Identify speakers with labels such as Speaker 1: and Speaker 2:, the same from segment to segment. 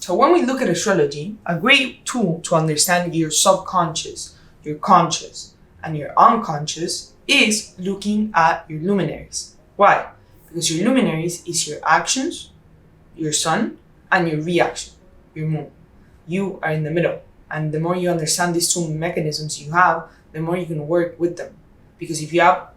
Speaker 1: So when we look at astrology, a great tool to understand your subconscious, your conscious, and your unconscious is looking at your luminaries. Why? Because your luminaries is your actions, your sun, and your reaction, your moon. You are in the middle. And the more you understand these two mechanisms you have, the more you can work with them. Because if you have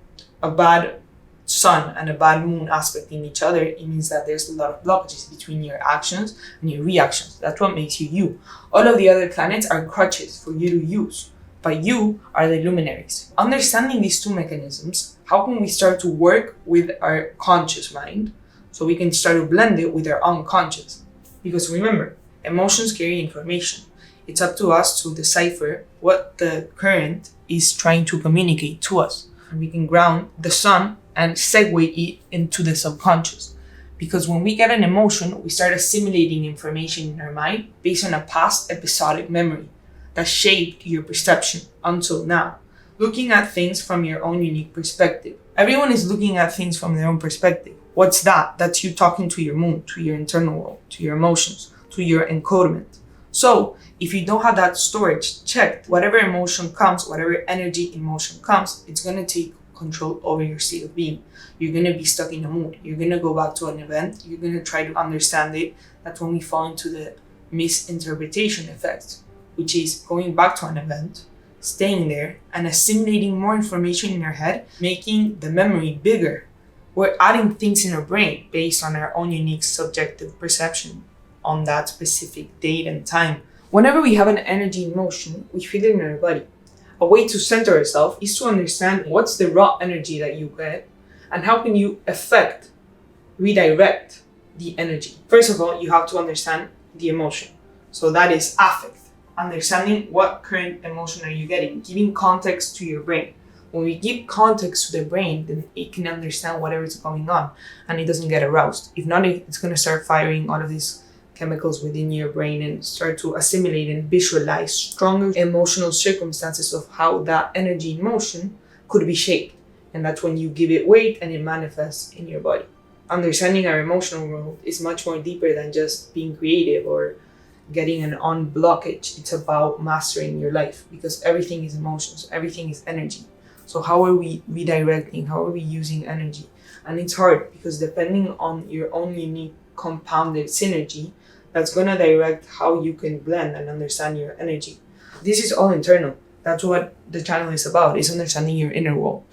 Speaker 1: a bad sun and a bad moon aspect in each other, it means that there's a lot of blockages between your actions and your reactions. That's what makes you you. All of the other planets are crutches for you to use, but you are the luminaries. Understanding these two mechanisms, how can we start to work with our conscious mind so we can start to blend it with our unconscious? Because remember, emotions carry information. It's up to us to decipher what the current is trying to communicate to us. And we can ground the sun and segue it into the subconscious. Because when we get an emotion, we start assimilating information in our mind based on a past episodic memory that shaped your perception until now. Looking at things from your own unique perspective. Everyone is looking at things from their own perspective. What's that? That's you talking to your moon, to your internal world, to your emotions, to your encodement. So if you don't have that storage checked, whatever emotion comes, whatever energy emotion comes, it's going to take control over your state of being. You're going to be stuck in a mood. You're going to go back to an event. You're going to try to understand it. That's when we fall into the misinterpretation effect, which is going back to an event, staying there, and assimilating more information in our head, making the memory bigger. We're adding things in our brain based on our own unique subjective perception on that specific date and time. Whenever we have an energy in motion, we feel it in our body. A way to center ourselves is to understand what's the raw energy that you get and how can you redirect the energy. First of all, you have to understand the emotion. So that is affect. Understanding what current emotion are you getting, giving context to your brain. When we give context to the brain, then it can understand whatever is going on and it doesn't get aroused. If not, it's going to start firing all of these chemicals within your brain and start to assimilate and visualize stronger emotional circumstances of how that energy in motion could be shaped. And that's when you give it weight and it manifests in your body. Understanding our emotional world is much more deeper than just being creative or getting an unblockage. It's about mastering your life because everything is emotions, everything is energy. So how are we redirecting? How are we using energy? And it's hard because depending on your own unique compounded synergy, that's going to direct how you can blend and understand your energy. This is all internal. That's what the channel is about, is understanding your inner world.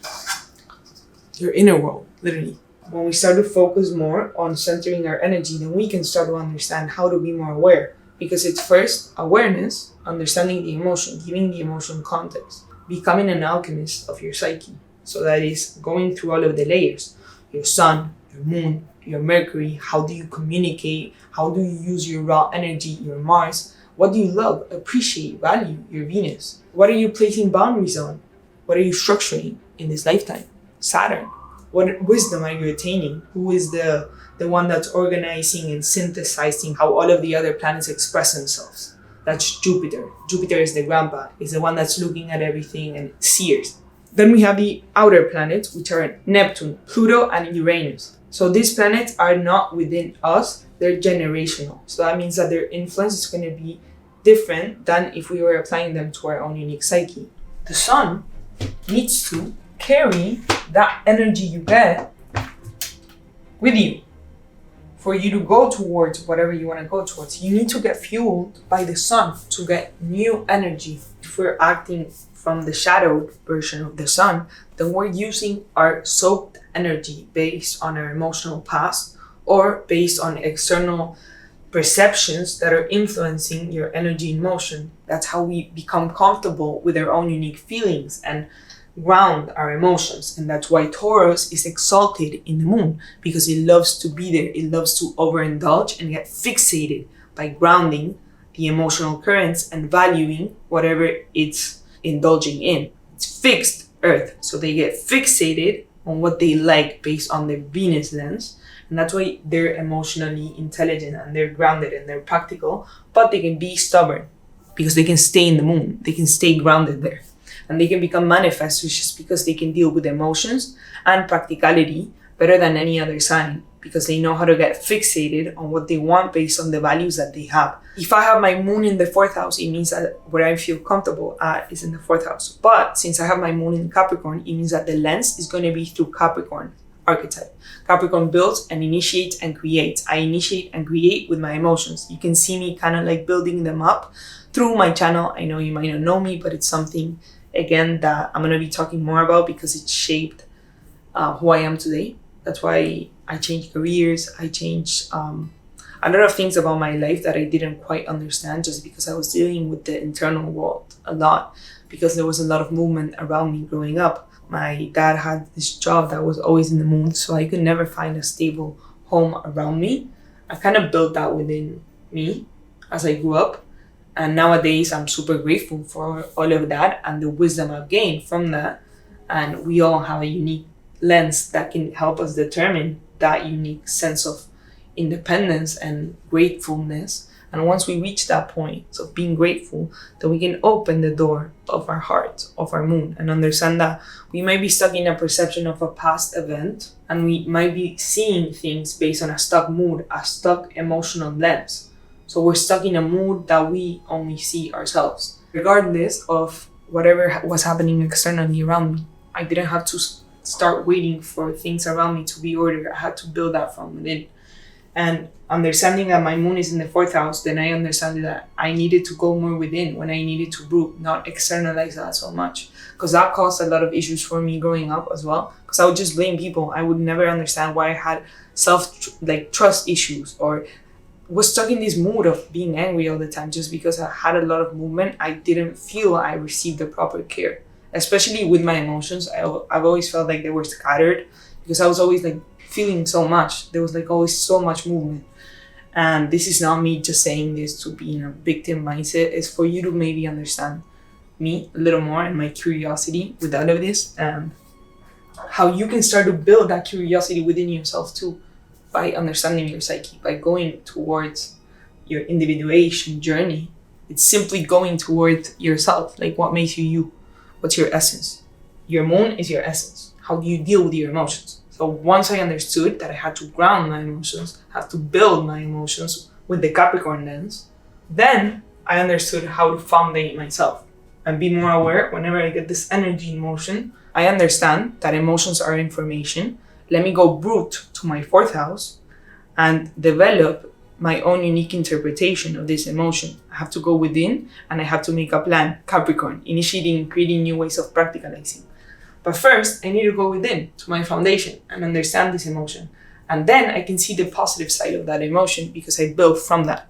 Speaker 1: Your inner world, literally. When we start to focus more on centering our energy, then we can start to understand how to be more aware. Because it's first awareness, understanding the emotion, giving the emotion context, becoming an alchemist of your psyche. So that is going through all of the layers. Your sun, your moon, your Mercury, how do you communicate? How do you use your raw energy, your Mars? What do you love, appreciate, value, your Venus? What are you placing boundaries on? What are you structuring in this lifetime? Saturn. What wisdom are you attaining? Who is the one that's organizing and synthesizing how all of the other planets express themselves? That's Jupiter. Jupiter is the grandpa, is the one that's looking at everything and seers. Then we have the outer planets, which are Neptune, Pluto, and Uranus. So these planets are not within us, they're generational. So that means that their influence is going to be different than if we were applying them to our own unique psyche. The sun needs to carry that energy you get with you. For you to go towards whatever you want to go towards, you need to get fueled by the sun to get new energy. If we're acting from the shadowed version of the sun, then we're using our soaked energy based on our emotional past or based on external perceptions that are influencing your energy in motion. That's how we become comfortable with our own unique feelings and ground our emotions. And that's why Taurus is exalted in the moon, because it loves to be there. It loves to overindulge and get fixated by grounding the emotional currents and valuing whatever it's indulging in. It's fixed Earth, so they get fixated on what they like based on their Venus lens, and that's why they're emotionally intelligent and they're grounded and they're practical, but they can be stubborn because they can stay in the moon, they can stay grounded there, and they can become manifestors just because they can deal with emotions and practicality better than any other sign, because they know how to get fixated on what they want based on the values that they have. If I have my moon in the 4th house, it means that where I feel comfortable at is in the 4th house. But since I have my moon in Capricorn, it means that the lens is going to be through Capricorn archetype. Capricorn builds and initiates and creates. I initiate and create with my emotions. You can see me kind of like building them up through my channel. I know you might not know me, but it's something, again, that I'm going to be talking more about because it shaped who I am today. That's why I changed careers. I changed a lot of things about my life that I didn't quite understand, just because I was dealing with the internal world a lot, because there was a lot of movement around me growing up. My dad had this job that was always in the moon, so I could never find a stable home around me. I kind of built that within me as I grew up. And nowadays, I'm super grateful for all of that and the wisdom I've gained from that. And we all have a unique lens that can help us determine that unique sense of independence and gratefulness. And once we reach that point of being grateful, then we can open the door of our heart, of our moon, and understand that we might be stuck in a perception of a past event, and we might be seeing things based on a stuck mood, a stuck emotional lens. So we're stuck in a mood that we only see ourselves. Regardless of whatever was happening externally around me, I didn't have to start waiting for things around me to be ordered. I had to build that from within. And understanding that my moon is in the 4th house, then I understand that I needed to go more within when I needed to root, not externalize that so much. Because that caused a lot of issues for me growing up as well. Because I would just blame people. I would never understand why I had trust issues, or was stuck in this mood of being angry all the time just because I had a lot of movement. I didn't feel I received the proper care, especially with my emotions. I've always felt like they were scattered because I was always like feeling so much. There was like always so much movement. And this is not me just saying this to be in a victim mindset. It's for you to maybe understand me a little more and my curiosity with all of this, and how you can start to build that curiosity within yourself too, by understanding your psyche, by going towards your individuation journey. It's simply going towards yourself, like what makes you you. What's your essence? Your moon is your essence. How do you deal with your emotions? So once I understood that I had to ground my emotions, have to build my emotions with the Capricorn lens, then I understood how to foundate myself and be more aware whenever I get this energy in motion. I understand that emotions are information. Let me go root to my 4th house and develop my own unique interpretation of this emotion. I have to go within and I have to make a plan. Capricorn, initiating and creating new ways of practicalizing. But first, I need to go within to my foundation and understand this emotion. And then I can see the positive side of that emotion because I built from that.